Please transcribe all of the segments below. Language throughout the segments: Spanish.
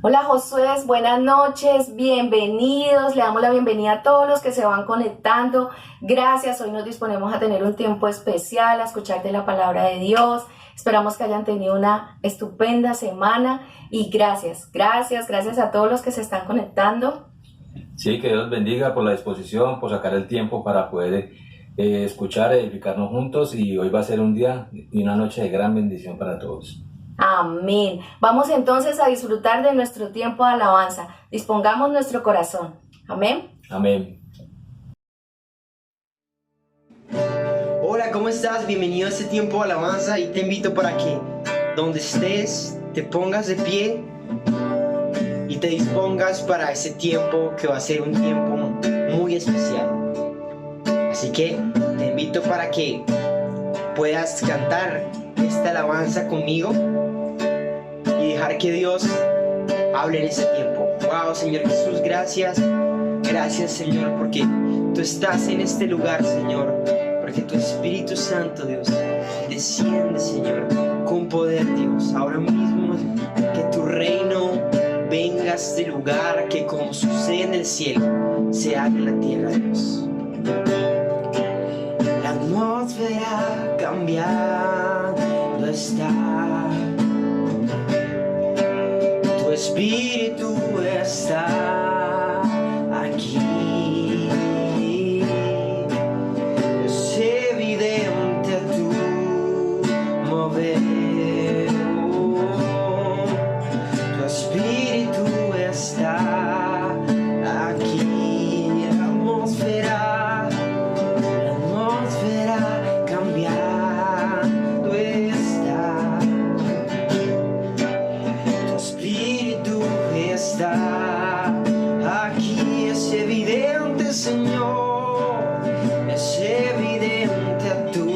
Hola Josué, buenas noches, bienvenidos, le damos la bienvenida a todos los que se van conectando. Gracias, hoy nos disponemos a tener un tiempo especial, a escuchar de la palabra de Dios. Esperamos que hayan tenido una estupenda semana y gracias a todos los que se están conectando. Sí, que Dios bendiga por la disposición, por sacar el tiempo para poder escuchar, edificarnos juntos, y hoy va a ser un día y una noche de gran bendición para todos. Amén. Vamos entonces a disfrutar de nuestro tiempo de alabanza. Dispongamos nuestro corazón. Amén. Amén. Hola, ¿cómo estás? Bienvenido a este tiempo de alabanza y te invito para que donde estés te pongas de pie y te dispongas para ese tiempo que va a ser un tiempo muy especial. Así que te invito para que puedas cantar esta alabanza conmigo y dejar que Dios hable en ese tiempo. Wow, Señor Jesús, gracias. Gracias, Señor, porque tú estás en este lugar, Señor. Porque tu Espíritu Santo, Dios, desciende, Señor, con poder, Dios. Ahora mismo, que tu reino venga a este lugar, que como sucede en el cielo, se haga en la tierra, Dios. La atmósfera cambiando está. Tu Espíritu está aquí. Es evidente tu mover. Tu Espíritu está aquí. La atmósfera cambiando está. Tu Espíritu está aquí. Es evidente, Señor, es evidente tu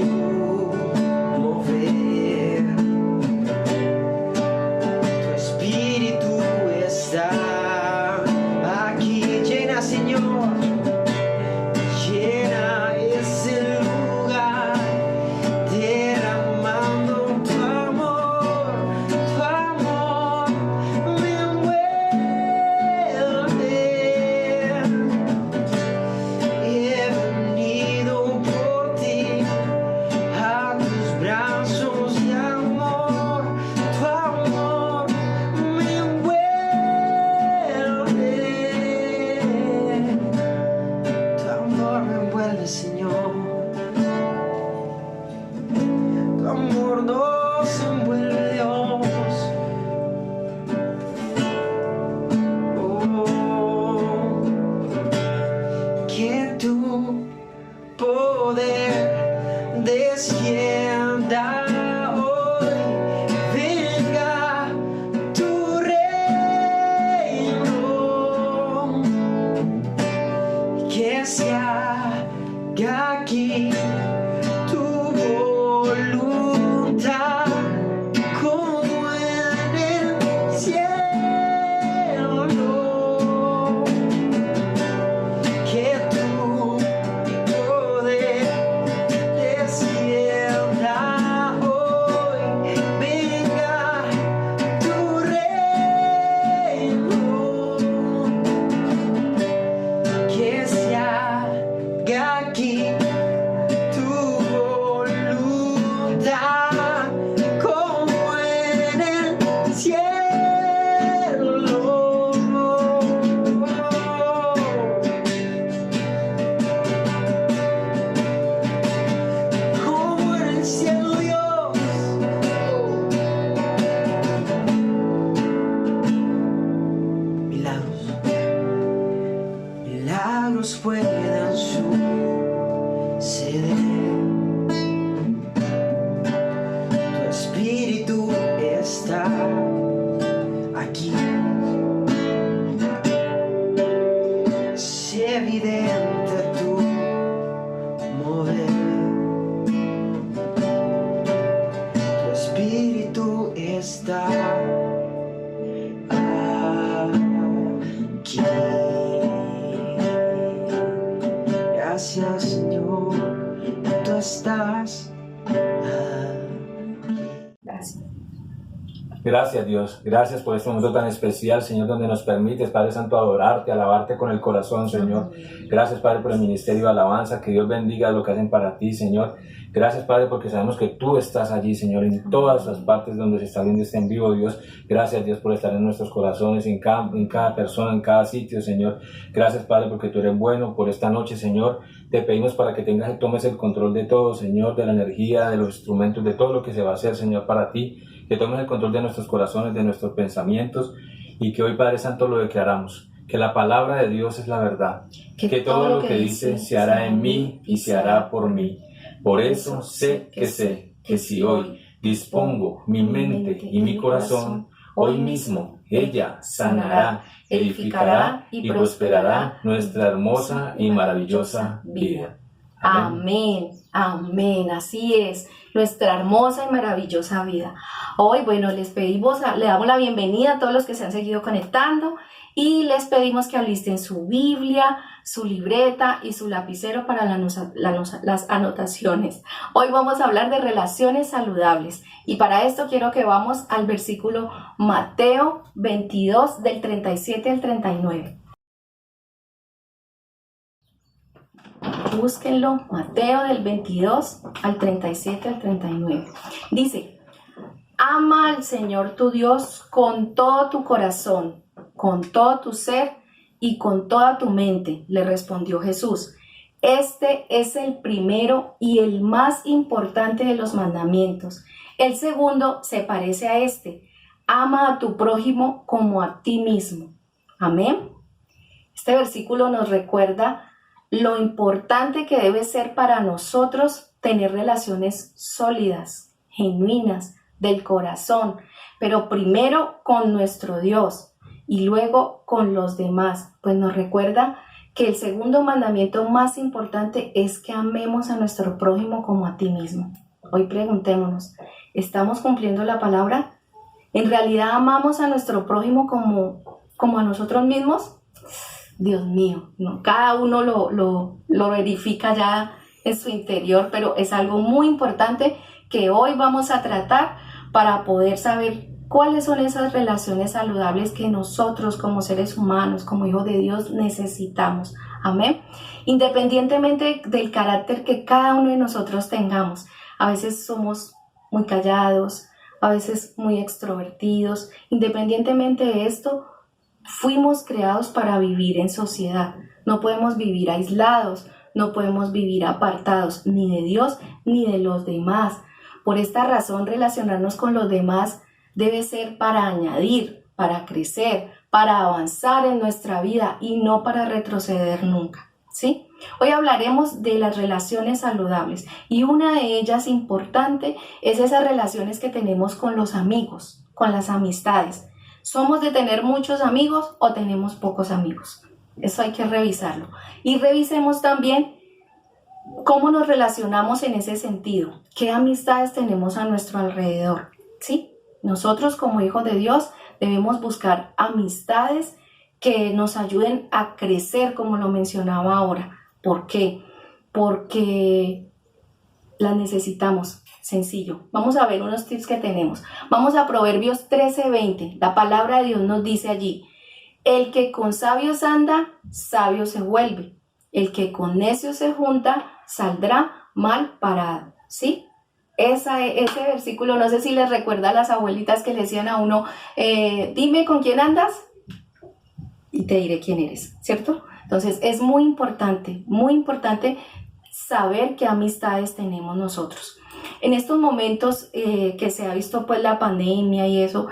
mover. Tu Espíritu está aquí. Llena, Señor, llena ese lugar, derramando tu amor me envuelve. He venido por ti a tus brazos de amor, tu amor me envuelve. Tu amor me envuelve, Señor. Tu amor nos envuelve, Dios. Oh, que tu poder descienda hoy. Venga tu reino, que se haga aquí tu voluntad, como en el cielo. Que tu poder descienda hoy. Venga tu reino, que se haga aquí tu voluntad, como en el cielo. Como en el cielo, Dios. Milagros, milagros pueden suceder. Tu Espíritu está aquí. Es evidente tu mover. Tu Espíritu está aquí. Gracias, Dios. Gracias por este momento tan especial, Señor, donde nos permites, Padre Santo, adorarte, alabarte con el corazón, Señor. Gracias, Padre, por el ministerio de alabanza. Que Dios bendiga lo que hacen para ti, Señor. Gracias, Padre, porque sabemos que tú estás allí, Señor, en todas las partes donde se está viendo este en vivo, Dios. Gracias, Dios, por estar en nuestros corazones, en cada persona, en cada sitio, Señor. Gracias, Padre, porque tú eres bueno. Por esta noche, Señor, te pedimos para que tomes el control de todo, Señor, de la energía, de los instrumentos, de todo lo que se va a hacer, Señor, para ti. Que tomes el control de nuestros corazones, de nuestros pensamientos, y que hoy, Padre Santo, lo declaramos, que la palabra de Dios es la verdad, que todo lo que dice se hará en mí y se hará por mí. Por eso sé que si hoy dispongo mi mente y mi corazón, hoy mismo ella sanará, edificará y prosperará nuestra hermosa y maravillosa vida. Amén, amén, así es, nuestra hermosa y maravillosa vida. Hoy, bueno, le damos la bienvenida a todos los que se han seguido conectando y les pedimos que alisten su Biblia, su libreta y su lapicero para las anotaciones. Hoy vamos a hablar de relaciones saludables y para esto quiero que vamos al versículo Mateo 22 del 37 al 39. Búsquenlo, Mateo del 22 al 37 al 39. Dice: ama al Señor tu Dios con todo tu corazón, con todo tu ser y con toda tu mente, le respondió Jesús. Este es el primero y el más importante de los mandamientos. El segundo se parece a este: ama a tu prójimo como a ti mismo. Amén. Este versículo nos recuerda lo importante que debe ser para nosotros tener relaciones sólidas, genuinas, del corazón, pero primero con nuestro Dios y luego con los demás, pues nos recuerda que el segundo mandamiento más importante es que amemos a nuestro prójimo como a ti mismo. Hoy preguntémonos, ¿estamos cumpliendo la palabra? ¿En realidad amamos a nuestro prójimo como a nosotros mismos? Dios mío, no, cada uno lo verifica ya en su interior, pero es algo muy importante que hoy vamos a tratar para poder saber cuáles son esas relaciones saludables que nosotros como seres humanos, como hijos de Dios, necesitamos. Amén. Independientemente del carácter que cada uno de nosotros tengamos, a veces somos muy callados, a veces muy extrovertidos. Independientemente de esto, fuimos creados para vivir en sociedad. No podemos vivir aislados, no podemos vivir apartados ni de Dios ni de los demás. Por esta razón, relacionarnos con los demás debe ser para añadir, para crecer, para avanzar en nuestra vida y no para retroceder nunca, ¿sí? Hoy hablaremos de las relaciones saludables y una de ellas importante es esas relaciones que tenemos con los amigos, con las amistades. ¿Somos de tener muchos amigos o tenemos pocos amigos? Eso hay que revisarlo. Y revisemos también cómo nos relacionamos en ese sentido. ¿Qué amistades tenemos a nuestro alrededor? ¿Sí? Nosotros como hijos de Dios debemos buscar amistades que nos ayuden a crecer, como lo mencionaba ahora. ¿Por qué? Porque las necesitamos. Sencillo. Vamos a ver unos tips que tenemos. Vamos a Proverbios 13:20. La palabra de Dios nos dice allí: el que con sabios anda, sabio se vuelve. El que con necios se junta, saldrá mal parado. ¿Sí? Ese versículo, no sé si les recuerda a las abuelitas que le decían a uno, dime con quién andas y te diré quién eres, ¿cierto? Entonces es muy importante saber qué amistades tenemos nosotros. En estos momentos que se ha visto pues la pandemia y eso,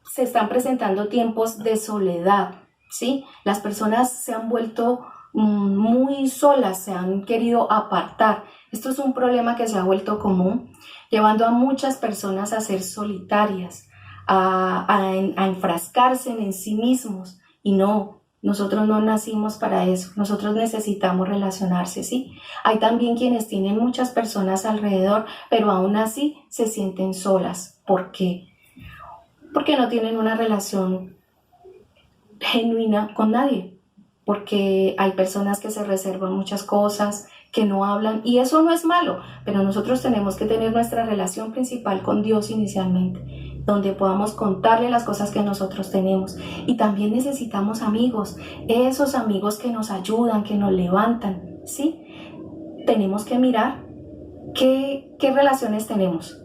se están presentando tiempos de soledad, ¿sí? Las personas se han vuelto muy solas, se han querido apartar. Esto es un problema que se ha vuelto común, llevando a muchas personas a ser solitarias, a enfrascarse en sí mismos. Y no, nosotros no nacimos para eso, nosotros necesitamos relacionarse, ¿sí? Hay también quienes tienen muchas personas alrededor, pero aún así se sienten solas. ¿Por qué? Porque no tienen una relación genuina con nadie. Porque hay personas que se reservan muchas cosas, que no hablan, y eso no es malo, pero nosotros tenemos que tener nuestra relación principal con Dios inicialmente, donde podamos contarle las cosas que nosotros tenemos. Y también necesitamos amigos, esos amigos que nos ayudan, que nos levantan, ¿sí? Tenemos que mirar qué relaciones tenemos,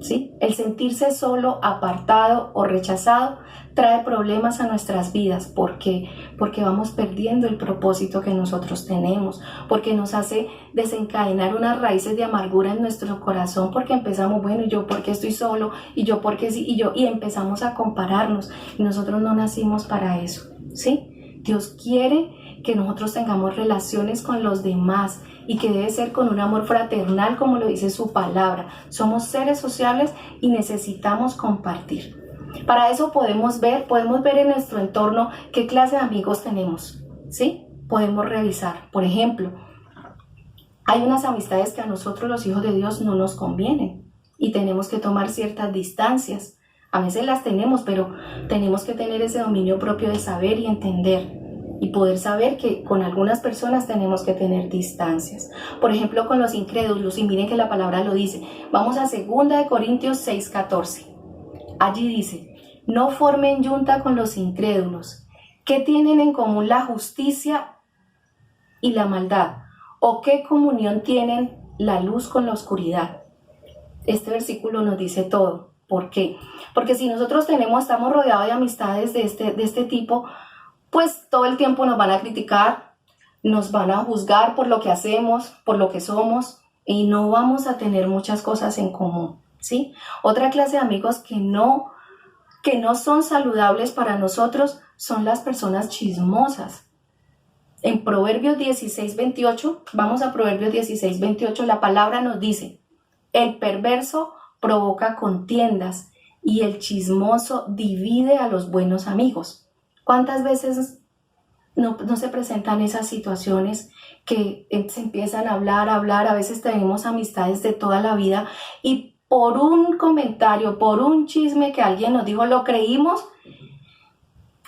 ¿sí? El sentirse solo, apartado o rechazado trae problemas a nuestras vidas. ¿Por qué? Porque vamos perdiendo el propósito que nosotros tenemos, porque nos hace desencadenar unas raíces de amargura en nuestro corazón, porque empezamos, bueno, ¿yo por qué estoy solo? ¿Y yo por qué sí? Y empezamos a compararnos, y nosotros no nacimos para eso, ¿sí? Dios quiere que nosotros tengamos relaciones con los demás, y que debe ser con un amor fraternal, como lo dice su palabra. Somos seres sociales y necesitamos compartir. Para eso podemos ver en nuestro entorno qué clase de amigos tenemos, ¿sí? Podemos revisar. Por ejemplo, hay unas amistades que a nosotros, los hijos de Dios, no nos convienen y tenemos que tomar ciertas distancias. A veces las tenemos, pero tenemos que tener ese dominio propio de saber y entender y poder saber que con algunas personas tenemos que tener distancias. Por ejemplo, con los incrédulos, y miren que la palabra lo dice. Vamos a 2 Corintios 6:14. Allí dice: no formen yunta con los incrédulos. ¿Qué tienen en común la justicia y la maldad? ¿O qué comunión tienen la luz con la oscuridad? Este versículo nos dice todo. ¿Por qué? Porque si nosotros estamos rodeados de amistades de este tipo, pues todo el tiempo nos van a criticar, nos van a juzgar por lo que hacemos, por lo que somos, y no vamos a tener muchas cosas en común, ¿sí? Otra clase de amigos que no son saludables para nosotros son las personas chismosas. En Proverbios 16:28, vamos a Proverbios 16:28, la palabra nos dice: el perverso provoca contiendas y el chismoso divide a los buenos amigos. ¿Cuántas veces no se presentan esas situaciones que se empiezan a hablar? A veces tenemos amistades de toda la vida y por un comentario, por un chisme que alguien nos dijo, lo creímos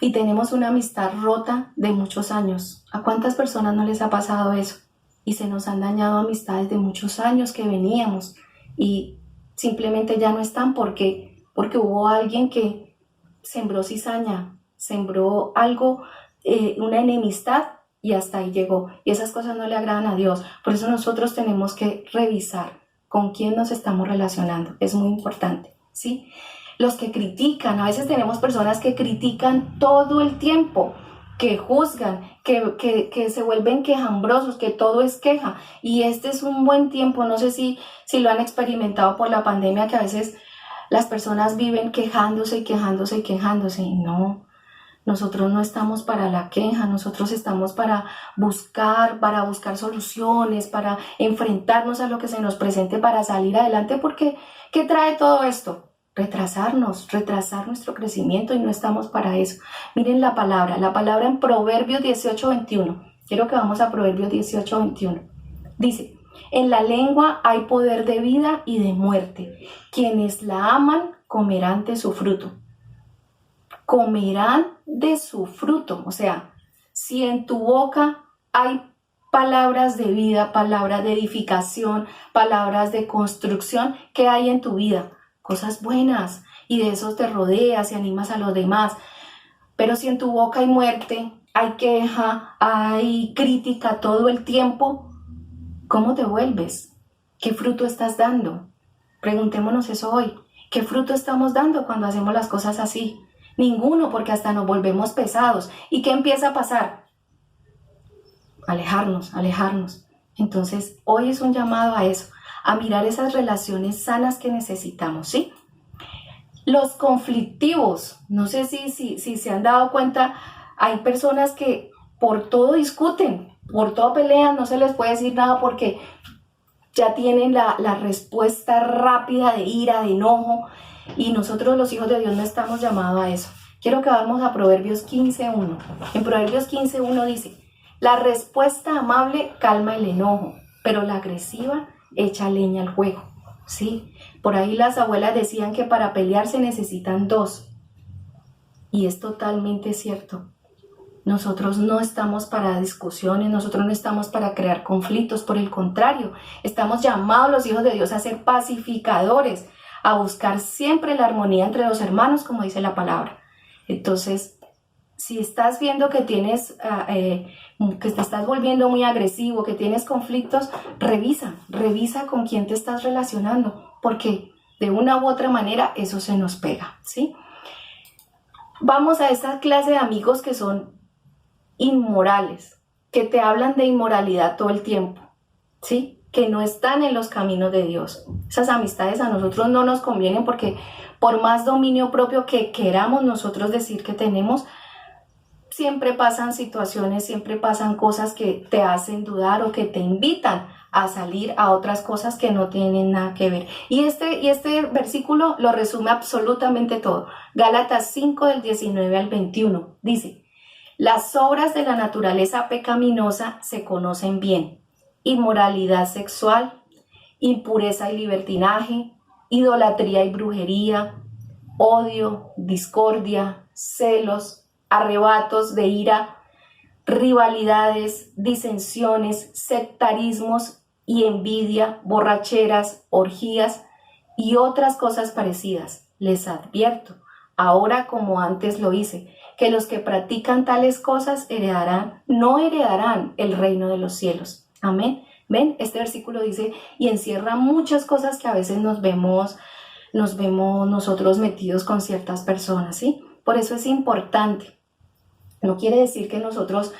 y tenemos una amistad rota de muchos años. ¿A cuántas personas no les ha pasado eso? Y se nos han dañado amistades de muchos años que veníamos y simplemente ya no están porque hubo alguien que sembró cizaña, sembró algo, una enemistad, y hasta ahí llegó. Y esas cosas no le agradan a Dios. Por eso nosotros tenemos que revisar con quién nos estamos relacionando. Es muy importante, ¿sí? Los que critican, a veces tenemos personas que critican todo el tiempo, que juzgan, que se vuelven quejambrosos, que todo es queja. Y este es un buen tiempo, no sé si lo han experimentado por la pandemia, que a veces las personas viven quejándose y no. Nosotros no estamos para la queja, nosotros estamos para buscar soluciones, para enfrentarnos a lo que se nos presente, para salir adelante, porque ¿qué trae todo esto? Retrasar nuestro crecimiento, y no estamos para eso. Miren la palabra en Proverbios 18:21. Quiero que vamos a Proverbios 18:21. Dice: en la lengua hay poder de vida y de muerte. Quienes la aman comerán de su fruto. Comerán de su fruto. O sea, si en tu boca hay palabras de vida, palabras de edificación, palabras de construcción, ¿qué hay en tu vida? Cosas buenas, y de eso te rodeas y animas a los demás. Pero si en tu boca hay muerte, hay queja, hay crítica todo el tiempo, ¿cómo te vuelves? ¿Qué fruto estás dando? Preguntémonos eso hoy. ¿Qué fruto estamos dando cuando hacemos las cosas así? Ninguno, porque hasta nos volvemos pesados. ¿Y qué empieza a pasar? Alejarnos. Entonces, hoy es un llamado a eso, a mirar esas relaciones sanas que necesitamos, ¿sí? Los conflictivos, no sé si se han dado cuenta, hay personas que por todo discuten, por todo pelean, no se les puede decir nada porque ya tienen la respuesta rápida de ira, de enojo, y nosotros los hijos de Dios no estamos llamados a eso. Quiero que vamos a Proverbios 15:1. En Proverbios 15:1 dice: la respuesta amable calma el enojo, pero la agresiva echa leña al fuego. Sí, por ahí las abuelas decían que para pelear se necesitan dos. Y es totalmente cierto. Nosotros no estamos para discusiones, nosotros no estamos para crear conflictos, por el contrario, estamos llamados los hijos de Dios a ser pacificadores, a buscar siempre la armonía entre los hermanos, como dice la palabra. Entonces, si estás viendo que que te estás volviendo muy agresivo, que tienes conflictos, revisa con quién te estás relacionando, porque de una u otra manera eso se nos pega, ¿sí? Vamos a esa clase de amigos que son inmorales, que te hablan de inmoralidad todo el tiempo, ¿sí? Que no están en los caminos de Dios. Esas amistades a nosotros no nos convienen porque por más dominio propio que queramos nosotros decir que tenemos, siempre pasan situaciones, siempre pasan cosas que te hacen dudar o que te invitan a salir a otras cosas que no tienen nada que ver. Y este versículo lo resume absolutamente todo. Gálatas 5 del 19 al 21 dice: las obras de la naturaleza pecaminosa se conocen bien: inmoralidad sexual, impureza y libertinaje, idolatría y brujería, odio, discordia, celos, arrebatos de ira, rivalidades, disensiones, sectarismos y envidia, borracheras, orgías y otras cosas parecidas. Les advierto, ahora como antes lo hice, que los que practican tales cosas no heredarán el reino de los cielos. Amén. ¿Ven? Este versículo dice y encierra muchas cosas que a veces nos vemos nosotros metidos con ciertas personas, ¿sí? Por eso es importante. No quiere decir que nosotros,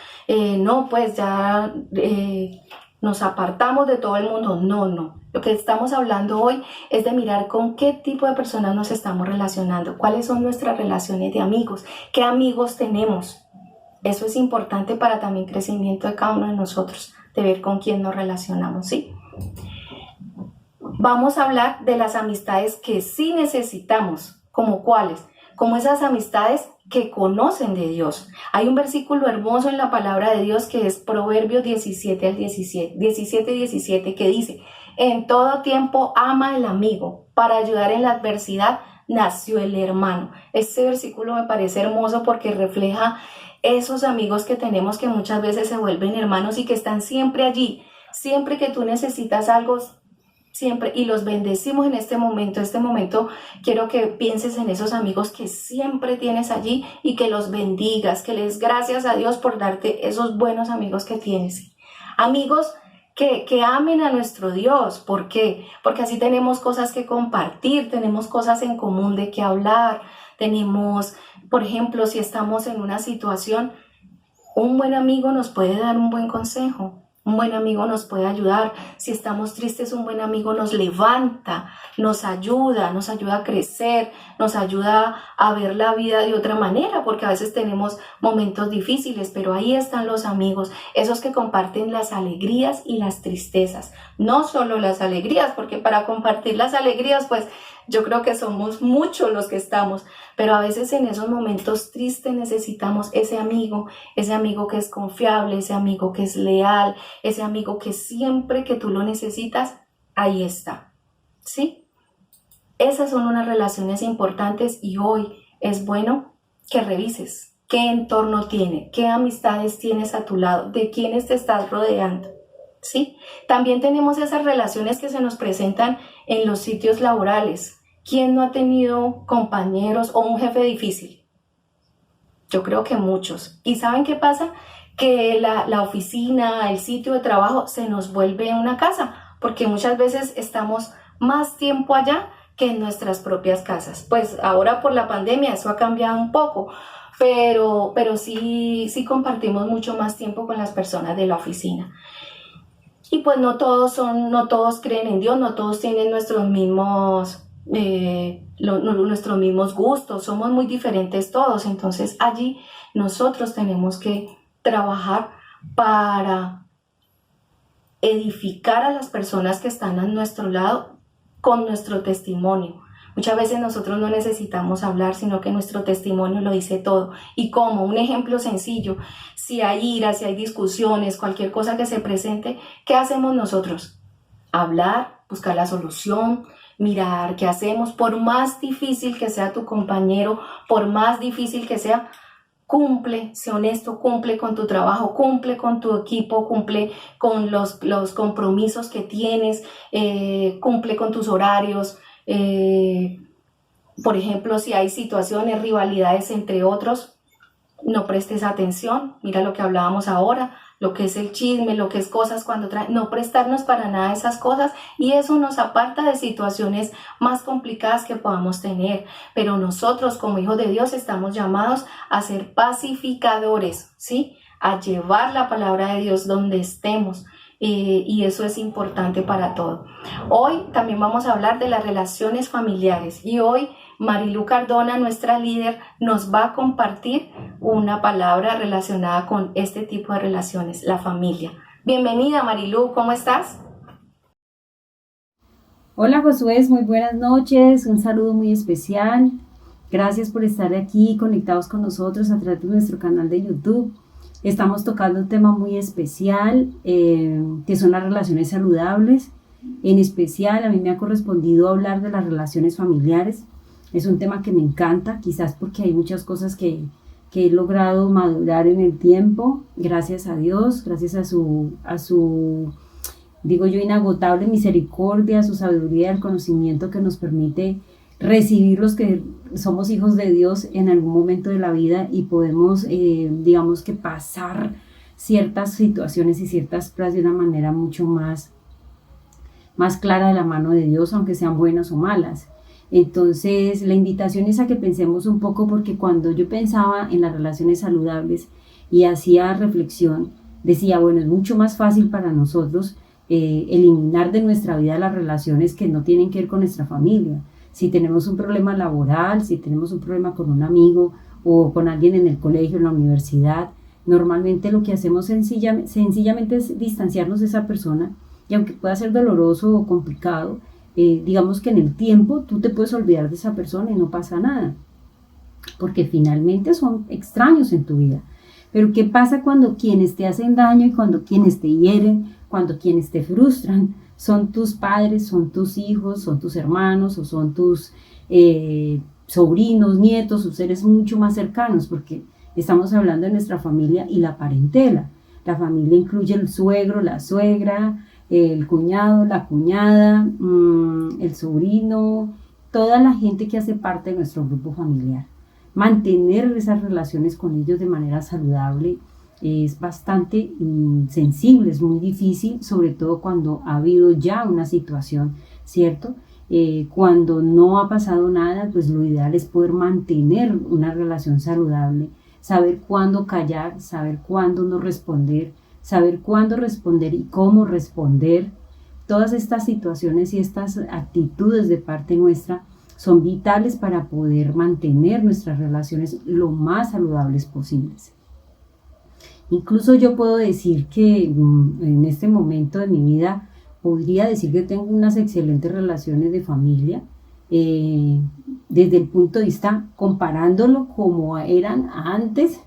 nos apartamos de todo el mundo. No. Lo que estamos hablando hoy es de mirar con qué tipo de personas nos estamos relacionando, cuáles son nuestras relaciones de amigos, qué amigos tenemos. Eso es importante para también crecimiento de cada uno de nosotros, de ver con quién nos relacionamos, ¿sí? Vamos a hablar de las amistades que sí necesitamos, ¿como cuáles? Como esas amistades que conocen de Dios. Hay un versículo hermoso en la palabra de Dios que es Proverbios 17 y 17 que dice: en todo tiempo ama el amigo, para ayudar en la adversidad nació el hermano. Este versículo me parece hermoso porque refleja esos amigos que tenemos que muchas veces se vuelven hermanos y que están siempre allí, siempre que tú necesitas algo, siempre, y los bendecimos en este momento. Quiero que pienses en esos amigos que siempre tienes allí y que los bendigas, que les gracias a Dios por darte esos buenos amigos que tienes. Amigos que amen a nuestro Dios. ¿Por qué? Porque así tenemos cosas que compartir, tenemos cosas en común de qué hablar, tenemos, por ejemplo, si estamos en una situación, un buen amigo nos puede dar un buen consejo. Un buen amigo nos puede ayudar. Si estamos tristes, un buen amigo nos levanta, nos ayuda a crecer, nos ayuda a ver la vida de otra manera, porque a veces tenemos momentos difíciles, pero ahí están los amigos, esos que comparten las alegrías y las tristezas. No solo las alegrías, porque para compartir las alegrías, pues yo creo que somos muchos los que estamos, pero a veces en esos momentos tristes necesitamos ese amigo que es confiable, ese amigo que es leal, ese amigo que siempre que tú lo necesitas, ahí está, ¿sí? Esas son unas relaciones importantes y hoy es bueno que revises qué entorno tiene, qué amistades tienes a tu lado, de quiénes te estás rodeando, ¿sí? También tenemos esas relaciones que se nos presentan en los sitios laborales. ¿Quién no ha tenido compañeros o un jefe difícil? Yo creo que muchos. ¿Y saben qué pasa? Que la oficina, el sitio de trabajo se nos vuelve una casa, porque muchas veces estamos más tiempo allá que en nuestras propias casas. Pues ahora por la pandemia eso ha cambiado un poco, pero sí compartimos mucho más tiempo con las personas de la oficina. Y pues no todos creen en Dios, no todos tienen nuestros mismos gustos, somos muy diferentes todos. Entonces allí nosotros tenemos que trabajar para edificar a las personas que están a nuestro lado con nuestro testimonio. Muchas veces nosotros no necesitamos hablar, sino que nuestro testimonio lo dice todo. Y como un ejemplo sencillo, si hay ira, si hay discusiones, cualquier cosa que se presente, ¿qué hacemos nosotros? Hablar, buscar la solución, mirar qué hacemos. Por más difícil que sea tu compañero, por más difícil que sea, cumple, sé honesto, cumple con tu trabajo, cumple con tu equipo, cumple con los compromisos que tienes, cumple con tus horarios. Por ejemplo, si hay situaciones, rivalidades entre otros, no prestes atención. Mira lo que hablábamos ahora, lo que es el chisme, lo que es cosas cuando no prestarnos para nada a esas cosas, y eso nos aparta de situaciones más complicadas que podamos tener. Pero nosotros como hijos de Dios estamos llamados a ser pacificadores, ¿sí? A llevar la palabra de Dios donde estemos. Y eso es importante para todo. Hoy también vamos a hablar de las relaciones familiares, y hoy Marilu Cardona, nuestra líder, nos va a compartir una palabra relacionada con este tipo de relaciones, la familia. Bienvenida, Marilu, ¿cómo estás? Hola Josué, muy buenas noches, un saludo muy especial. Gracias por estar aquí conectados con nosotros a través de nuestro canal de YouTube. Estamos tocando un tema muy especial, que son las relaciones saludables. En especial, a mí me ha correspondido hablar de las relaciones familiares. Es un tema que me encanta, quizás porque hay muchas cosas que he logrado madurar en el tiempo, gracias a Dios, gracias a su, digo yo, inagotable misericordia, a su sabiduría, el conocimiento que nos permite recibir los que somos hijos de Dios en algún momento de la vida y podemos, digamos que pasar ciertas situaciones y ciertas pruebas de una manera mucho más clara de la mano de Dios, aunque sean buenas o malas. Entonces, la invitación es a que pensemos un poco, porque cuando yo pensaba en las relaciones saludables y hacía reflexión, decía, bueno, es mucho más fácil para nosotros eliminar de nuestra vida las relaciones que no tienen que ver con nuestra familia. Si tenemos un problema laboral, si tenemos un problema con un amigo o con alguien en el colegio, en la universidad, normalmente lo que hacemos sencillamente es distanciarnos de esa persona, y aunque pueda ser doloroso o complicado, digamos que en el tiempo tú te puedes olvidar de esa persona y no pasa nada, porque finalmente son extraños en tu vida. Pero ¿qué pasa cuando quienes te hacen daño y cuando quienes te hieren, cuando quienes te frustran son tus padres, son tus hijos, son tus hermanos o son tus sobrinos, nietos o seres mucho más cercanos? Porque estamos hablando de nuestra familia y la parentela. La familia incluye el suegro, la suegra, el cuñado, la cuñada, el sobrino, toda la gente que hace parte de nuestro grupo familiar. Mantener esas relaciones con ellos de manera saludable es bastante sensible, es muy difícil, sobre todo cuando ha habido ya una situación, ¿cierto? Cuando no ha pasado nada, pues lo ideal es poder mantener una relación saludable, saber cuándo callar, saber cuándo no responder, saber cuándo responder y cómo responder. Todas estas situaciones y estas actitudes de parte nuestra son vitales para poder mantener nuestras relaciones lo más saludables posibles. Incluso yo puedo decir que en este momento de mi vida podría decir que tengo unas excelentes relaciones de familia, desde el punto de vista comparándolo como eran antes,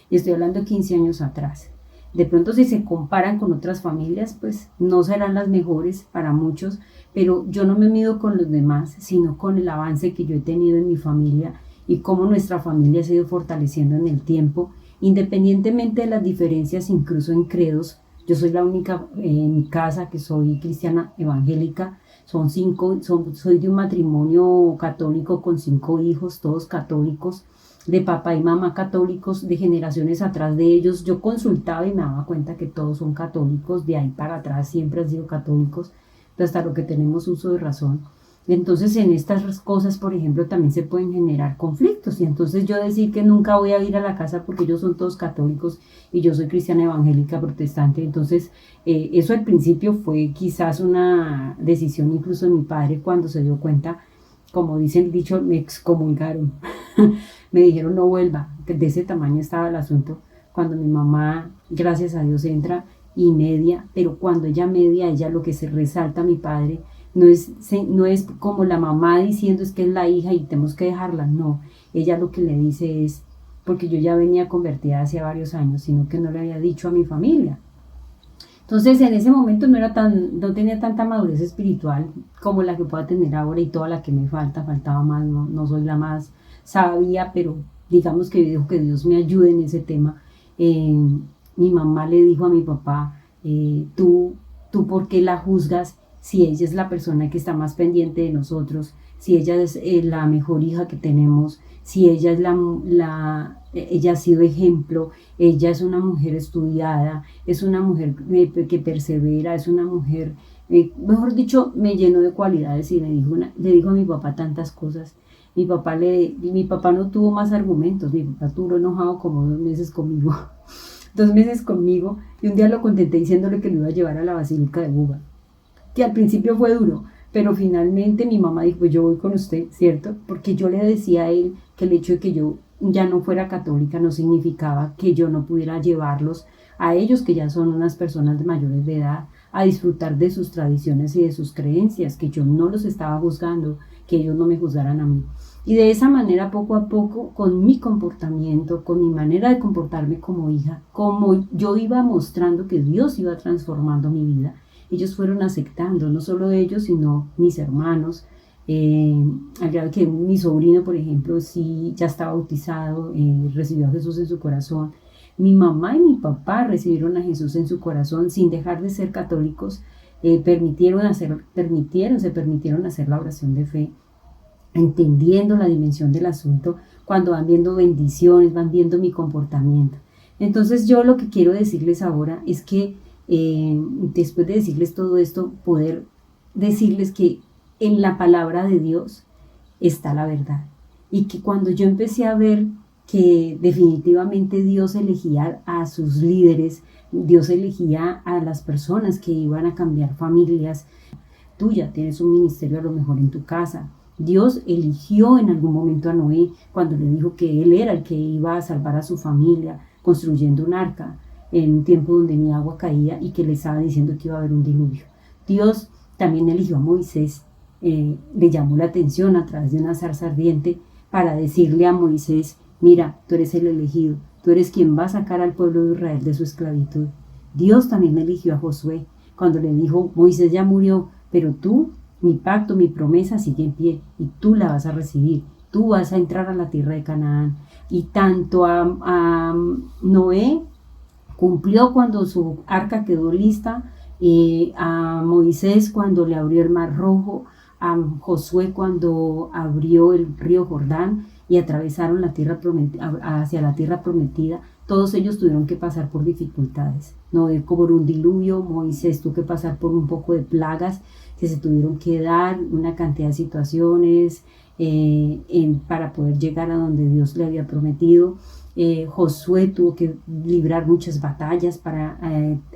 estoy hablando de 15 años atrás. De pronto, si se comparan con otras familias, pues no serán las mejores para muchos, pero yo no me mido con los demás, sino con el avance que yo he tenido en mi familia y cómo nuestra familia se ha ido fortaleciendo en el tiempo, independientemente de las diferencias, incluso en credos. Yo soy la única en mi casa que soy cristiana evangélica. Soy de un matrimonio católico con 5 hijos, todos católicos, de papá y mamá católicos, de generaciones atrás de ellos. Yo consultaba y me daba cuenta que todos son católicos, de ahí para atrás siempre han sido católicos, hasta lo que tenemos uso de razón. Entonces, en estas cosas, por ejemplo, también se pueden generar conflictos, y entonces yo decir que nunca voy a ir a la casa porque ellos son todos católicos y yo soy cristiana evangélica protestante, entonces eso al principio fue quizás una decisión incluso de mi padre, cuando se dio cuenta, como dice el dicho, me excomulgaron. Me dijeron no vuelva, que de ese tamaño estaba el asunto. Cuando mi mamá, gracias a Dios, entra y media, pero cuando ella media, ella lo que se resalta a mi padre no es como la mamá diciendo es que es la hija y tenemos que dejarla, no, ella lo que le dice es, porque yo ya venía convertida hace varios años, sino que no le había dicho a mi familia. Entonces en ese momento no tenía tanta madurez espiritual como la que pueda tener ahora, y toda la que me faltaba más, no soy la más sabia, pero digamos que dijo que Dios me ayude en ese tema. Mi mamá le dijo a mi papá, tú ¿por qué la juzgas si ella es la persona que está más pendiente de nosotros, si ella es la mejor hija que tenemos, si ella es ella ha sido ejemplo, ella es una mujer estudiada, es una mujer que persevera, es una mujer, mejor dicho, me llenó de cualidades y le dijo a mi papá tantas cosas. Mi papá no tuvo más argumentos, mi papá estuvo enojado como 2 meses conmigo, 2 meses conmigo, y un día lo contenté diciéndole que lo iba a llevar a la Basílica de Buga, que al principio fue duro, pero finalmente mi mamá dijo, pues yo voy con usted, ¿cierto? Porque yo le decía a él que el hecho de que yo ya no fuera católica no significaba que yo no pudiera llevarlos a ellos, que ya son unas personas de mayores de edad, a disfrutar de sus tradiciones y de sus creencias, que yo no los estaba juzgando, que ellos no me juzgaran a mí. Y de esa manera, poco a poco, con mi comportamiento, con mi manera de comportarme como hija, como yo iba mostrando que Dios iba transformando mi vida, ellos fueron aceptando, no solo ellos, sino mis hermanos, al grado que mi sobrino, por ejemplo, sí ya está bautizado, recibió a Jesús en su corazón. Mi mamá y mi papá recibieron a Jesús en su corazón sin dejar de ser católicos, se permitieron hacer la oración de fe, entendiendo la dimensión del asunto, cuando van viendo bendiciones, van viendo mi comportamiento. Entonces yo lo que quiero decirles ahora es que después de decirles todo esto, poder decirles que en la palabra de Dios está la verdad, y que cuando yo empecé a ver que definitivamente Dios elegía a sus líderes, Dios elegía a las personas que iban a cambiar familias. Tú ya tienes un ministerio a lo mejor en tu casa. Dios eligió en algún momento a Noé cuando le dijo que él era el que iba a salvar a su familia construyendo un arca en un tiempo donde ni agua caía y que le estaba diciendo que iba a haber un diluvio. Dios también eligió a Moisés, le llamó la atención a través de una zarza ardiente para decirle a Moisés, mira, tú eres el elegido, tú eres quien va a sacar al pueblo de Israel de su esclavitud. Dios también eligió a Josué cuando le dijo, Moisés ya murió, pero tú, mi pacto, mi promesa sigue en pie y tú la vas a recibir, tú vas a entrar a la tierra de Canaán. Y tanto a Noé cumplió cuando su arca quedó lista, a Moisés cuando le abrió el mar rojo, a Josué cuando abrió el río Jordán y atravesaron la tierra hacia la tierra prometida. Todos ellos tuvieron que pasar por dificultades, Noé por un diluvio, Moisés tuvo que pasar por un poco de plagas que se tuvieron que dar, una cantidad de situaciones para poder llegar a donde Dios le había prometido. Josué tuvo que librar muchas batallas para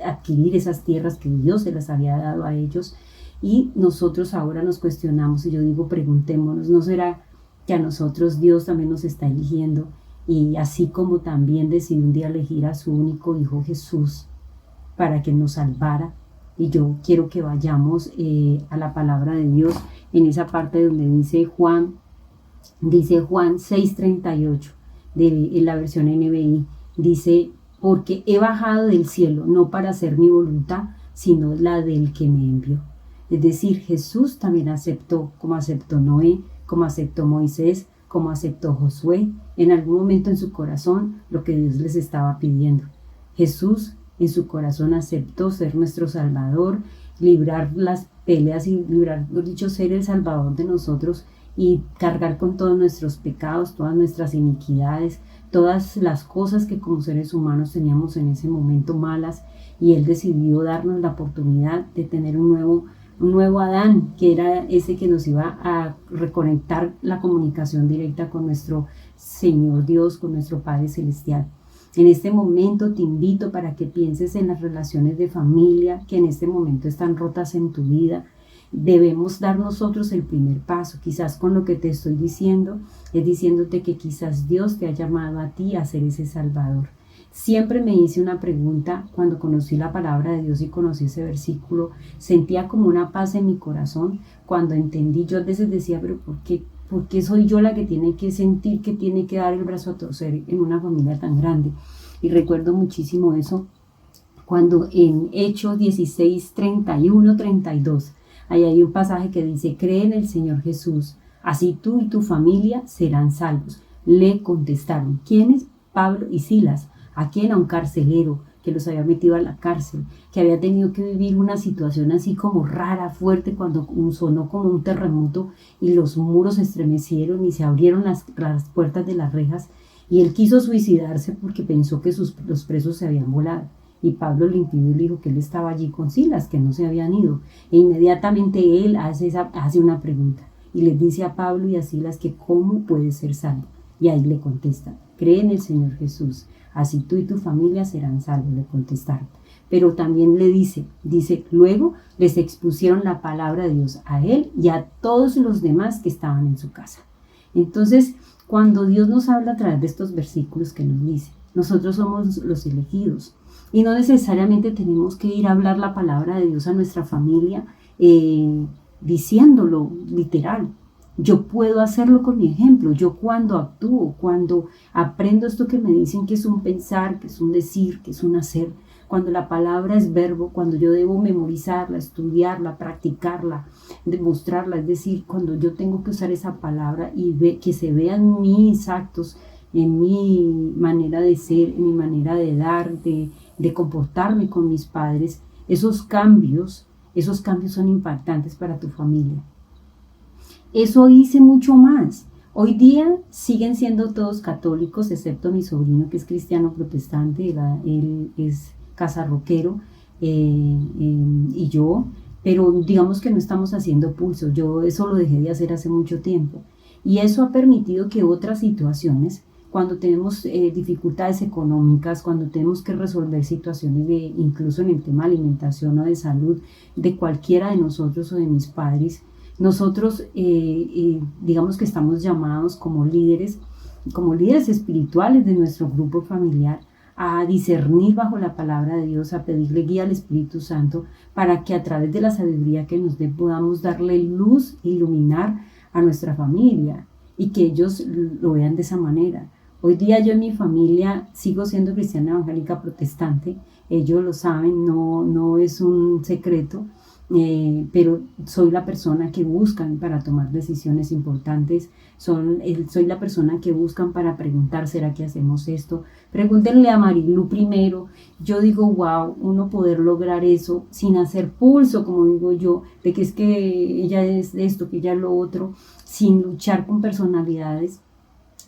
adquirir esas tierras que Dios se las había dado a ellos. Y nosotros ahora nos cuestionamos, y yo digo, preguntémonos, ¿no será que a nosotros Dios también nos está eligiendo? Y así como también decidió un día elegir a su único Hijo Jesús para que nos salvara. Y yo quiero que vayamos a la palabra de Dios en esa parte donde dice Juan 6:38 en la versión NBI, dice, porque he bajado del cielo no para hacer mi voluntad, sino la del que me envió. Es decir, Jesús también aceptó, como aceptó Noé, como aceptó Moisés, como aceptó Josué, en algún momento en su corazón lo que Dios les estaba pidiendo. Jesús en su corazón aceptó ser nuestro Salvador, librar las peleas y ser el Salvador de nosotros y cargar con todos nuestros pecados, todas nuestras iniquidades, todas las cosas que como seres humanos teníamos en ese momento malas, y Él decidió darnos la oportunidad de tener un nuevo Adán, que era ese que nos iba a reconectar la comunicación directa con nuestro Señor Dios, con nuestro Padre Celestial. En este momento te invito para que pienses en las relaciones de familia que en este momento están rotas en tu vida. Debemos dar nosotros el primer paso. Quizás con lo que te estoy diciendo es diciéndote que quizás Dios te ha llamado a ti a ser ese Salvador. Siempre me hice una pregunta cuando conocí la palabra de Dios y conocí ese versículo. Sentía como una paz en mi corazón cuando entendí. Yo a veces decía, pero ¿por qué soy yo la que tiene que sentir, que tiene que dar el brazo a torcer en una familia tan grande? Y recuerdo muchísimo eso cuando en Hechos 16:31-32 ahí hay un pasaje que dice, cree en el Señor Jesús, así tú y tu familia serán salvos. le contestaron. ¿Quiénes? Pablo y Silas. ¿A quién? A un carcelero que los había metido a la cárcel, que había tenido que vivir una situación así como rara, fuerte, cuando sonó como un terremoto y los muros se estremecieron y se abrieron las puertas de las rejas, y él quiso suicidarse porque pensó que los presos se habían volado. Y Pablo le impidió y le dijo que él estaba allí con Silas, que no se habían ido. E inmediatamente él hace una pregunta y les dice a Pablo y a Silas que cómo puede ser salvo. Y ahí le contestan: cree en el Señor Jesús, así tú y tu familia serán salvos, le contestaron. Pero también le dice, luego les expusieron la palabra de Dios a él y a todos los demás que estaban en su casa. Entonces, cuando Dios nos habla a través de estos versículos que nos dice, nosotros somos los elegidos y no necesariamente tenemos que ir a hablar la palabra de Dios a nuestra familia diciéndolo literal. Yo puedo hacerlo con mi ejemplo. Yo cuando actúo, cuando aprendo esto que me dicen que es un pensar, que es un decir, que es un hacer, cuando la palabra es verbo, cuando yo debo memorizarla, estudiarla, practicarla, demostrarla, es decir, cuando yo tengo que usar esa palabra y que se vean mis actos, en mi manera de ser, en mi manera de dar, de comportarme con mis padres, esos cambios son impactantes para tu familia. Eso hice mucho más. Hoy día siguen siendo todos católicos, excepto mi sobrino, que es cristiano protestante, él es casarroquero, y yo, pero digamos que no estamos haciendo pulso. Yo eso lo dejé de hacer hace mucho tiempo. Y eso ha permitido que otras situaciones, cuando tenemos dificultades económicas, cuando tenemos que resolver situaciones incluso en el tema de alimentación o de salud, de cualquiera de nosotros o de mis padres, nosotros digamos que estamos llamados como líderes espirituales de nuestro grupo familiar a discernir bajo la palabra de Dios, a pedirle guía al Espíritu Santo para que a través de la sabiduría que nos dé podamos darle luz, iluminar a nuestra familia y que ellos lo vean de esa manera. Hoy día yo en mi familia sigo siendo cristiana evangélica protestante, ellos lo saben, no es un secreto. Pero soy la persona que buscan para tomar decisiones importantes, soy la persona que buscan para preguntar, ¿será que hacemos esto? Pregúntenle a Marilu primero. Yo digo, wow, uno poder lograr eso sin hacer pulso, como digo yo, de que es que ella es esto, que ella es lo otro, sin luchar con personalidades,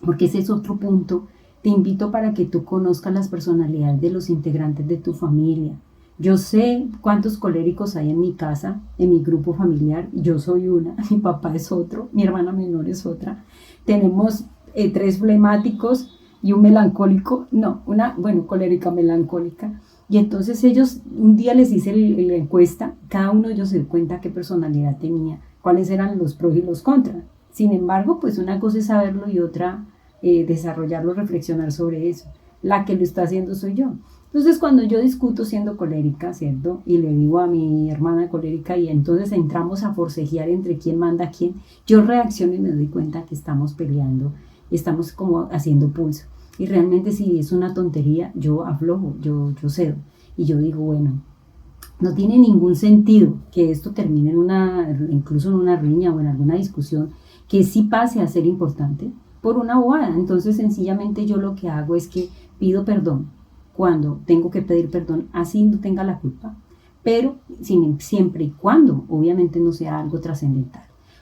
porque ese es otro punto. Te invito para que tú conozcas las personalidades de los integrantes de tu familia. Yo sé cuántos coléricos hay en mi casa, en mi grupo familiar. Yo soy una, mi papá es otro, mi hermana menor es otra. Tenemos 3 flemáticos y un melancólico, colérica melancólica. Y entonces ellos, un día les hice la encuesta, cada uno de ellos se dio cuenta qué personalidad tenía, cuáles eran los pros y los contras. Sin embargo, pues una cosa es saberlo y otra desarrollarlo, reflexionar sobre eso. La que lo está haciendo soy yo. Entonces cuando yo discuto siendo colérica, ¿cierto? Y le digo a mi hermana colérica y entonces entramos a forcejear entre quién manda a quién, yo reacciono y me doy cuenta que estamos peleando, estamos como haciendo pulso. Y realmente si es una tontería, yo aflojo, yo cedo. Y yo digo, bueno, no tiene ningún sentido que esto termine incluso en una riña o en alguna discusión que sí pase a ser importante por una bobada. Entonces sencillamente yo lo que hago es que pido perdón cuando tengo que pedir perdón, así no tenga la culpa, pero siempre y cuando obviamente no sea algo trascendental.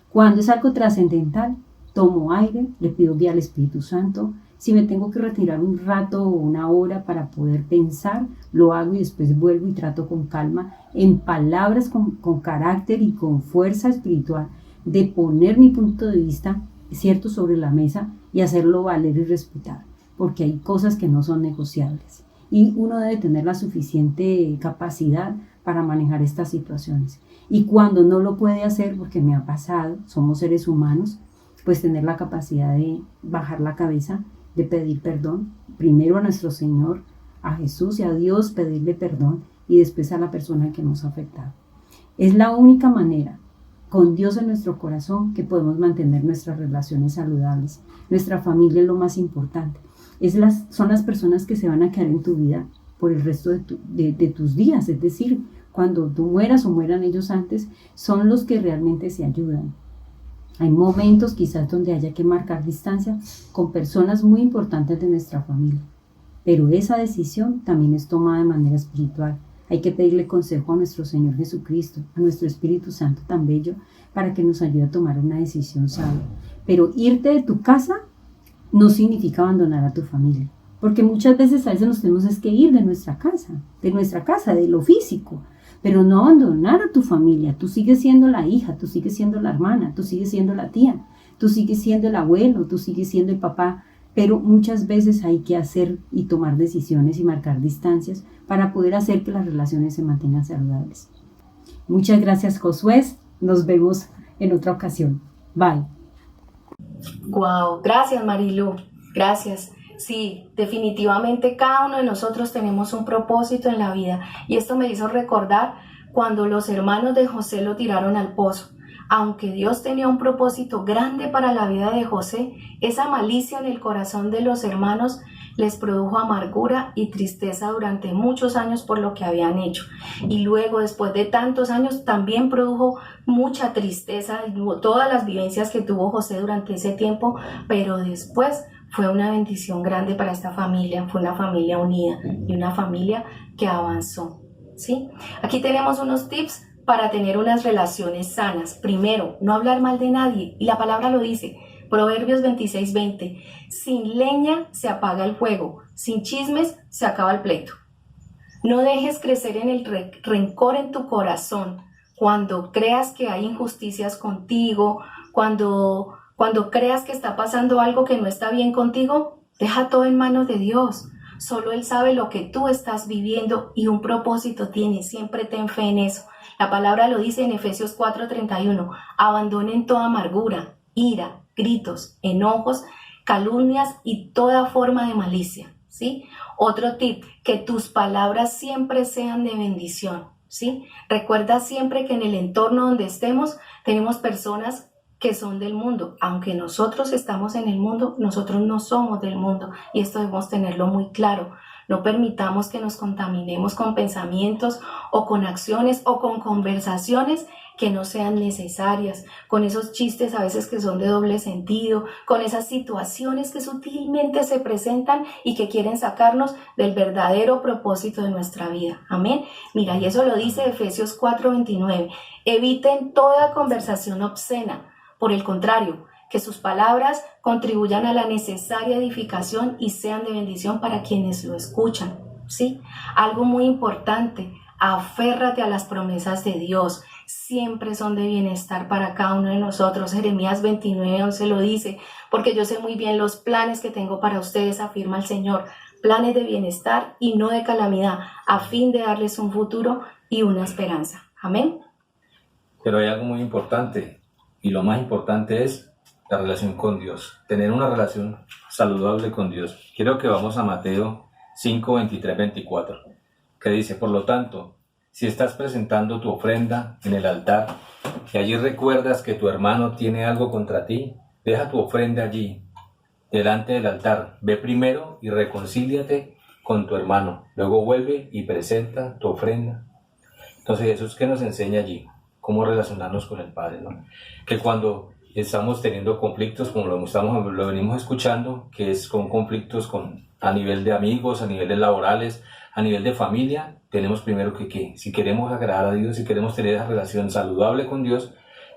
Cuando es algo trascendental, tomo aire, le pido guía al Espíritu Santo. Si me tengo que retirar un rato o una hora para poder pensar, lo hago y después vuelvo y trato con calma, en palabras con carácter y con fuerza espiritual, de poner mi punto de vista, cierto, sobre la mesa y hacerlo valer y respetar, porque hay cosas que no son negociables. Y uno debe tener la suficiente capacidad para manejar estas situaciones. Y cuando no lo puede hacer, porque me ha pasado, somos seres humanos, pues tener la capacidad de bajar la cabeza, de pedir perdón, primero a nuestro Señor, a Jesús y a Dios, pedirle perdón y después a la persona que nos ha afectado. Es la única manera, con Dios en nuestro corazón, que podemos mantener nuestras relaciones saludables. Nuestra familia es lo más importante. Son las personas que se van a quedar en tu vida por el resto de tus días, es decir, cuando tú mueras o mueran ellos antes, son los que realmente se ayudan. Hay momentos quizás donde haya que marcar distancia con personas muy importantes de nuestra familia, pero esa decisión también es tomada de manera espiritual. Hay que pedirle consejo a nuestro Señor Jesucristo, a nuestro Espíritu Santo tan bello, para que nos ayude a tomar una decisión sabia. Pero irte de tu casa no significa abandonar a tu familia, porque muchas veces a veces nos tenemos que ir de nuestra casa, de lo físico, pero no abandonar a tu familia. Tú sigues siendo la hija, tú sigues siendo la hermana, tú sigues siendo la tía, tú sigues siendo el abuelo, tú sigues siendo el papá, pero muchas veces hay que hacer y tomar decisiones y marcar distancias para poder hacer que las relaciones se mantengan saludables. Muchas gracias, Josué. Nos vemos en otra ocasión. Bye. Wow, gracias Marilu, gracias. Sí, definitivamente cada uno de nosotros tenemos un propósito en la vida y esto me hizo recordar cuando los hermanos de José lo tiraron al pozo. Aunque Dios tenía un propósito grande para la vida de José, esa malicia en el corazón de los hermanos les produjo amargura y tristeza durante muchos años por lo que habían hecho. Y luego, después de tantos años, también produjo mucha tristeza, todas las vivencias que tuvo José durante ese tiempo, pero después fue una bendición grande para esta familia, fue una familia unida y una familia que avanzó, ¿sí? Aquí tenemos unos tips para tener unas relaciones sanas. Primero, no hablar mal de nadie, y la palabra lo dice, Proverbios 26:20, sin leña se apaga el fuego, sin chismes se acaba el pleito. No dejes crecer en el rencor en tu corazón. Cuando creas que hay injusticias contigo, cuando creas que está pasando algo que no está bien contigo, deja todo en manos de Dios. Solo Él sabe lo que tú estás viviendo y un propósito tiene. Siempre ten fe en eso. La palabra lo dice en Efesios 4:31. Abandonen toda amargura, ira, gritos, enojos, calumnias y toda forma de malicia, ¿sí? Otro tip, que tus palabras siempre sean de bendición, ¿sí? Recuerda siempre que en el entorno donde estemos tenemos personas que son del mundo. Aunque nosotros estamos en el mundo, nosotros no somos del mundo y esto debemos tenerlo muy claro. No permitamos que nos contaminemos con pensamientos o con acciones o con conversaciones que no sean necesarias, con esos chistes a veces que son de doble sentido, con esas situaciones que sutilmente se presentan y que quieren sacarnos del verdadero propósito de nuestra vida. Amén. Mira, y eso lo dice Efesios 4:29. Eviten toda conversación obscena. Por el contrario, que sus palabras contribuyan a la necesaria edificación y sean de bendición para quienes lo escuchan, ¿sí? Algo muy importante, aférrate a las promesas de Dios. Siempre son de bienestar para cada uno de nosotros. Jeremías 29:11 lo dice, porque yo sé muy bien los planes que tengo para ustedes, afirma el Señor, planes de bienestar y no de calamidad, a fin de darles un futuro y una esperanza. Amén. Pero hay algo muy importante, y lo más importante es la relación con Dios, tener una relación saludable con Dios. Quiero que vamos a Mateo 5:23-24, que dice, por lo tanto, si estás presentando tu ofrenda en el altar y allí recuerdas que tu hermano tiene algo contra ti, deja tu ofrenda allí, delante del altar. Ve primero y reconcíliate con tu hermano, luego vuelve y presenta tu ofrenda. Entonces Jesús, ¿qué nos enseña allí? Cómo relacionarnos con el Padre, ¿no? Que cuando estamos teniendo conflictos, como lo venimos escuchando, que es con conflictos a nivel de amigos, a nivel de laborales, a nivel de familia, tenemos primero que si queremos agradar a Dios, si queremos tener esa relación saludable con Dios,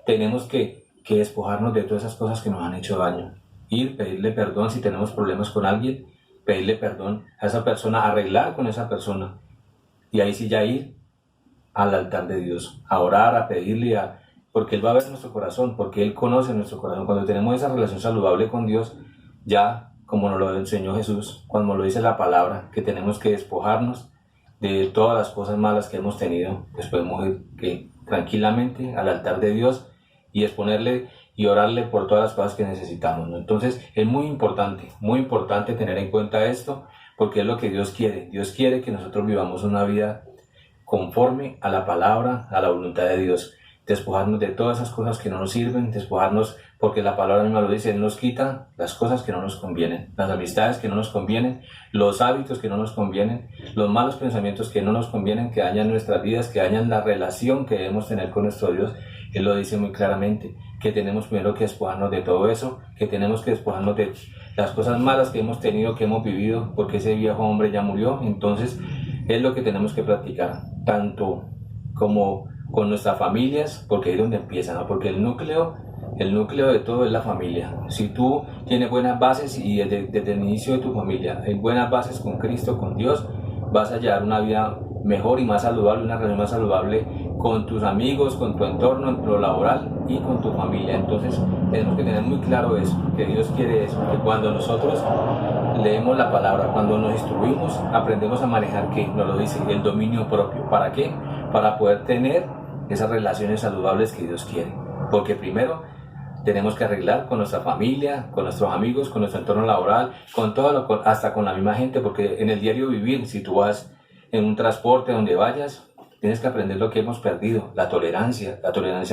tenemos que despojarnos de todas esas cosas que nos han hecho daño. Ir, pedirle perdón si tenemos problemas con alguien, pedirle perdón a esa persona, arreglar con esa persona, y ahí sí ya ir al altar de Dios, a orar, a pedirle, porque Él va a ver nuestro corazón, porque Él conoce nuestro corazón. Cuando tenemos esa relación saludable con Dios, ya como nos lo enseñó Jesús, cuando lo dice la palabra, que tenemos que despojarnos de todas las cosas malas que hemos tenido, pues podemos ir tranquilamente al altar de Dios y exponerle y orarle por todas las cosas que necesitamos, ¿no? Entonces es muy importante tener en cuenta esto, porque es lo que Dios quiere. Dios quiere que nosotros vivamos una vida conforme a la palabra, a la voluntad de Dios. Despojarnos de todas esas cosas que no nos sirven, despojarnos, porque la palabra misma lo dice, Él nos quita las cosas que no nos convienen, las amistades que no nos convienen, los hábitos que no nos convienen, los malos pensamientos que no nos convienen, que dañan nuestras vidas, que dañan la relación que debemos tener con nuestro Dios. Él lo dice muy claramente, que tenemos primero que despojarnos de todo eso, que tenemos que despojarnos de las cosas malas que hemos tenido, que hemos vivido, porque ese viejo hombre ya murió. Entonces es lo que tenemos que practicar, tanto como con nuestras familias, porque ahí es donde empieza, ¿no? Porque el núcleo de todo es la familia. Si tú tienes buenas bases y desde el inicio de tu familia hay buenas bases con Cristo, con Dios, vas a llevar una vida mejor y más saludable, una relación más saludable con tus amigos, con tu entorno, en lo laboral y con tu familia. Entonces tenemos que tener muy claro eso, que Dios quiere eso, que cuando nosotros leemos la palabra, cuando nos instruimos, aprendemos a manejar, que nos lo dice, el dominio propio. ¿Para qué? Para poder tener esas relaciones saludables que Dios quiere. Porque primero tenemos que arreglar con nuestra familia, con nuestros amigos, con nuestro entorno laboral, con todo, hasta con la misma gente, porque en el diario vivir, si tú vas en un transporte donde vayas, tienes que aprender lo que hemos perdido, la tolerancia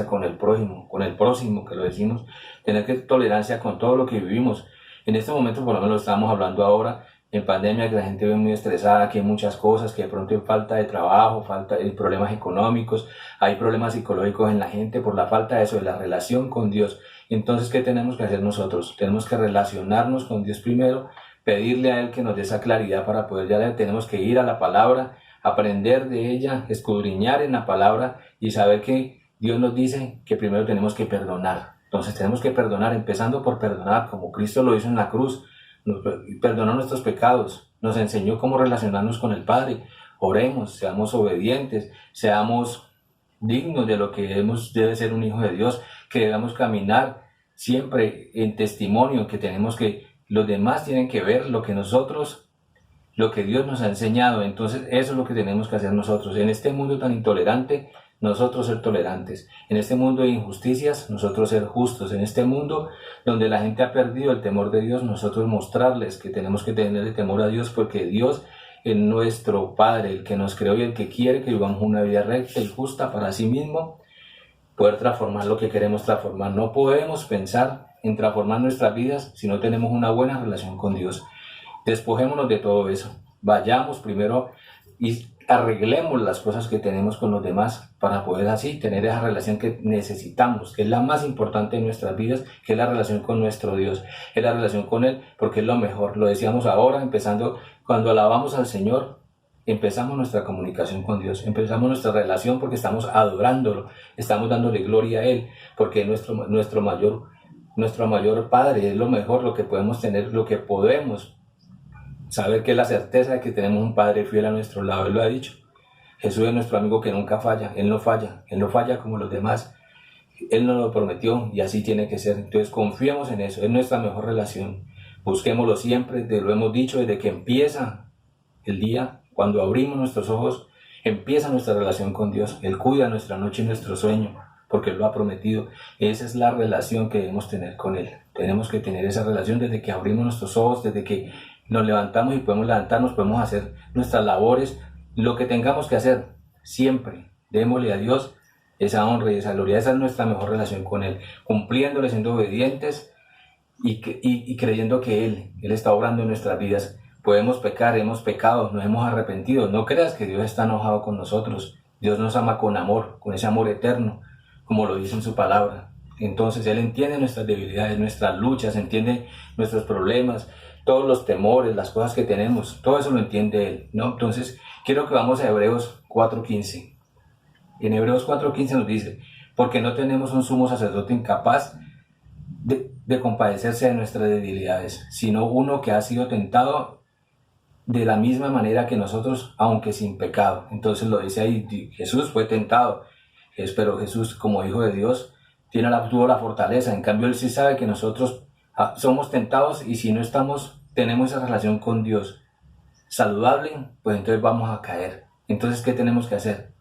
con el prójimo, que lo decimos, tener tolerancia con todo lo que vivimos. En este momento, por lo menos lo estamos hablando ahora, en pandemia, que la gente ve muy estresada, que hay muchas cosas, que de pronto hay falta de trabajo, hay problemas económicos, hay problemas psicológicos en la gente por la falta de eso, de la relación con Dios. Entonces, ¿qué tenemos que hacer nosotros? Tenemos que relacionarnos con Dios primero, pedirle a Él que nos dé esa claridad para poder ya tenemos que ir a la palabra, aprender de ella, escudriñar en la palabra y saber que Dios nos dice que primero tenemos que perdonar. Entonces tenemos que perdonar, empezando por perdonar, como Cristo lo hizo en la cruz. Nos perdonó nuestros pecados, nos enseñó cómo relacionarnos con el Padre. Oremos, seamos obedientes, seamos dignos de lo que debe ser un hijo de Dios, que debamos caminar siempre en testimonio, que los demás tienen que ver lo que Dios nos ha enseñado. Entonces eso es lo que tenemos que hacer nosotros. En este mundo tan intolerante, nosotros ser tolerantes. En este mundo de injusticias, nosotros ser justos. En este mundo donde la gente ha perdido el temor de Dios, nosotros mostrarles que tenemos que tener el temor a Dios, porque Dios es nuestro Padre, el que nos creó y el que quiere que vivamos una vida recta y justa para sí mismo, poder transformar lo que queremos transformar. No podemos pensar en transformar nuestras vidas si no tenemos una buena relación con Dios. Despojémonos de todo eso. Vayamos primero y arreglemos las cosas que tenemos con los demás para poder así tener esa relación que necesitamos, que es la más importante en nuestras vidas, que es la relación con nuestro Dios, es la relación con Él, porque es lo mejor. Lo decíamos ahora, empezando cuando alabamos al Señor, empezamos nuestra comunicación con Dios, empezamos nuestra relación porque estamos adorándolo, estamos dándole gloria a Él, porque es nuestro mayor Padre, es lo mejor, lo que podemos tener, lo que podemos saber, que es la certeza de que tenemos un Padre fiel a nuestro lado. Él lo ha dicho. Jesús es nuestro amigo que nunca falla. Él no falla como los demás. Él nos lo prometió y así tiene que ser. Entonces confiemos en eso, es nuestra mejor relación. Busquémoslo siempre, lo hemos dicho desde que empieza el día, cuando abrimos nuestros ojos, empieza nuestra relación con Dios. Él cuida nuestra noche y nuestro sueño, porque Él lo ha prometido. Esa es la relación que debemos tener con Él. Tenemos que tener esa relación desde que abrimos nuestros ojos, desde que nos levantamos y podemos levantarnos, podemos hacer nuestras labores, lo que tengamos que hacer, siempre démosle a Dios esa honra y esa gloria. Esa es nuestra mejor relación con Él, cumpliéndole, siendo obedientes y creyendo que Él está obrando en nuestras vidas. Podemos pecar, hemos pecado, nos hemos arrepentido. No creas que Dios está enojado con nosotros. Dios nos ama con amor, con ese amor eterno, como lo dice en su palabra. Entonces Él entiende nuestras debilidades, nuestras luchas, entiende nuestros problemas, todos los temores, las cosas que tenemos, todo eso lo entiende Él, ¿no? Entonces, quiero que vamos a Hebreos 4:15. En Hebreos 4:15 nos dice, porque no tenemos un sumo sacerdote incapaz de compadecerse de nuestras debilidades, sino uno que ha sido tentado de la misma manera que nosotros, aunque sin pecado. Entonces lo dice ahí, Jesús fue tentado, pero Jesús, como Hijo de Dios, tuvo la fortaleza. En cambio, Él sí sabe que nosotros somos tentados, y si no tenemos esa relación con Dios saludable, pues entonces vamos a caer. Entonces, ¿qué tenemos que hacer?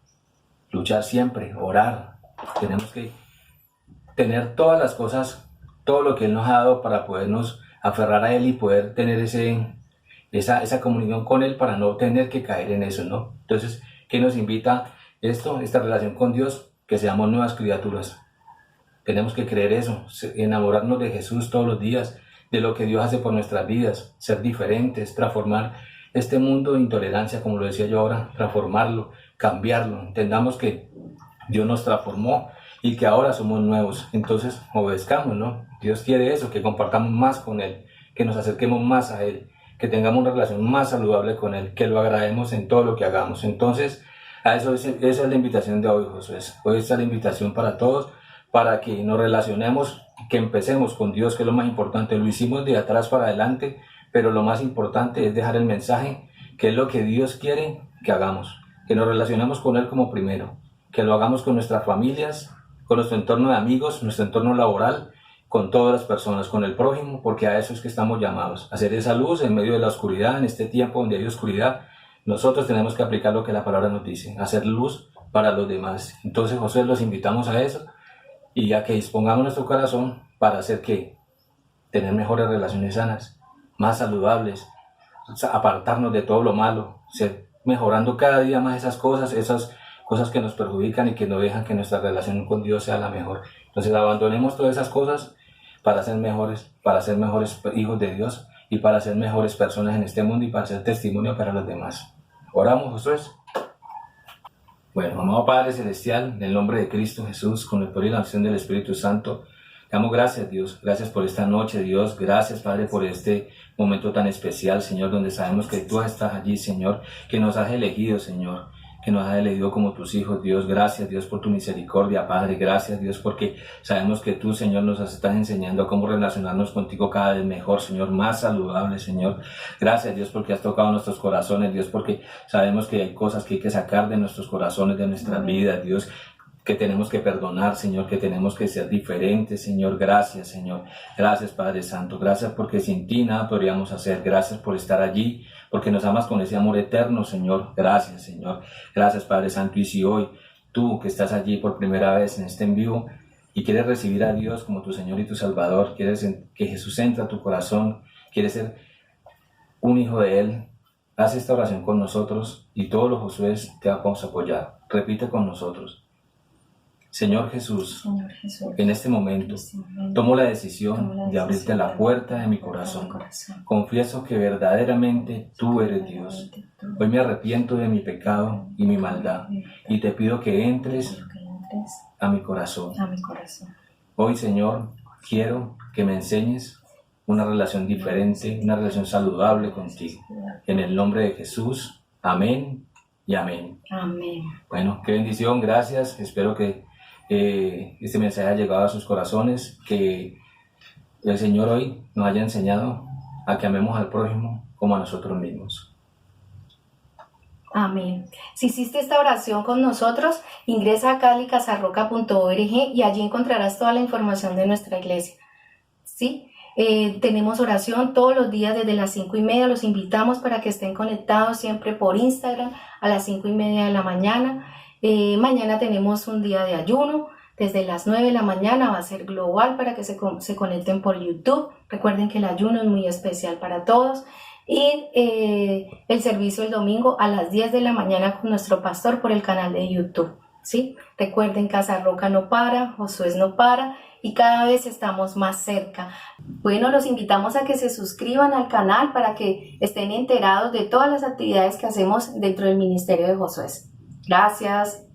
Luchar siempre, orar. Tenemos que tener todas las cosas, todo lo que Él nos ha dado para podernos aferrar a Él y poder tener esa comunión con Él para no tener que caer en eso, ¿no? Entonces, ¿qué nos invita esta relación con Dios? Que seamos nuevas criaturas. Tenemos que creer eso, enamorarnos de Jesús todos los días, de lo que Dios hace por nuestras vidas, ser diferentes, transformar este mundo de intolerancia, como lo decía yo ahora, transformarlo, cambiarlo. Entendamos que Dios nos transformó y que ahora somos nuevos. Entonces obedezcamos, ¿no? Dios quiere eso, que compartamos más con Él, que nos acerquemos más a Él, que tengamos una relación más saludable con Él, que lo agrademos en todo lo que hagamos. Entonces, esa es la invitación de hoy, Josué. Hoy está la invitación para todos, para que nos relacionemos, que empecemos con Dios, que es lo más importante. Lo hicimos de atrás para adelante, pero lo más importante es dejar el mensaje, que es lo que Dios quiere que hagamos, que nos relacionemos con Él como primero, que lo hagamos con nuestras familias, con nuestro entorno de amigos, nuestro entorno laboral, con todas las personas, con el prójimo, porque a eso es que estamos llamados, a hacer esa luz en medio de la oscuridad, en este tiempo donde hay oscuridad. Nosotros tenemos que aplicar lo que la palabra nos dice, hacer luz para los demás. Entonces, José, los invitamos a eso y a que dispongamos nuestro corazón para hacer que tener mejores relaciones sanas, más saludables, apartarnos de todo lo malo, mejorando cada día más esas cosas que nos perjudican y que no dejan que nuestra relación con Dios sea la mejor. Entonces abandonemos todas esas cosas para ser mejores hijos de Dios y para ser mejores personas en este mundo y para ser testimonio para los demás. Oramos, Josué. Bueno, amado Padre Celestial, en el nombre de Cristo Jesús, con el poder y la acción del Espíritu Santo, damos gracias, Dios. Gracias por esta noche, Dios. Gracias, Padre, por este momento tan especial, Señor, donde sabemos que tú estás allí, Señor, que nos has elegido, Señor, que nos has elegido como tus hijos, Dios. Gracias, Dios, por tu misericordia, Padre. Gracias, Dios, porque sabemos que tú, Señor, nos estás enseñando a cómo relacionarnos contigo cada vez mejor, Señor, más saludable, Señor. Gracias, Dios, porque has tocado nuestros corazones, Dios, porque sabemos que hay cosas que hay que sacar de nuestros corazones, de nuestras vidas, Dios, que tenemos que perdonar, Señor, que tenemos que ser diferentes, Señor. Gracias, Señor. Gracias, Padre Santo. Gracias porque sin ti nada podríamos hacer. Gracias por estar allí, porque nos amas con ese amor eterno, Señor. Gracias, Señor. Gracias, Padre Santo. Y si hoy tú, que estás allí por primera vez en este en vivo y quieres recibir a Dios como tu Señor y tu Salvador, quieres que Jesús entre a tu corazón, quieres ser un hijo de Él, haz esta oración con nosotros y todos los Josué te vamos a apoyar. Repite con nosotros. Señor Jesús, en este momento tomo la decisión de abrirte la puerta de mi corazón. Confieso que verdaderamente tú eres Dios. Hoy me arrepiento de mi pecado y mi maldad y te pido que entres a mi corazón. Hoy, Señor, quiero que me enseñes una relación diferente, una relación saludable contigo. En el nombre de Jesús, amén y amén. Amén. Bueno, qué bendición, gracias. Espero que este mensaje ha llegado a sus corazones, que el Señor hoy nos haya enseñado a que amemos al prójimo como a nosotros mismos. Amén. Si hiciste esta oración con nosotros, ingresa a calicasarroca.org y allí encontrarás toda la información de nuestra iglesia. ¿Sí? Tenemos oración todos los días desde las 5:30. Los invitamos para que estén conectados siempre por Instagram a las 5:30 de la mañana. Mañana tenemos un día de ayuno, desde las 9 de la mañana va a ser global para que se conecten por YouTube. Recuerden que el ayuno es muy especial para todos. Y el servicio el domingo a las 10 de la mañana con nuestro pastor por el canal de YouTube. ¿Sí? Recuerden, Casa Roca no para, Josué no para y cada vez estamos más cerca. Bueno, los invitamos a que se suscriban al canal para que estén enterados de todas las actividades que hacemos dentro del Ministerio de Josué. Gracias.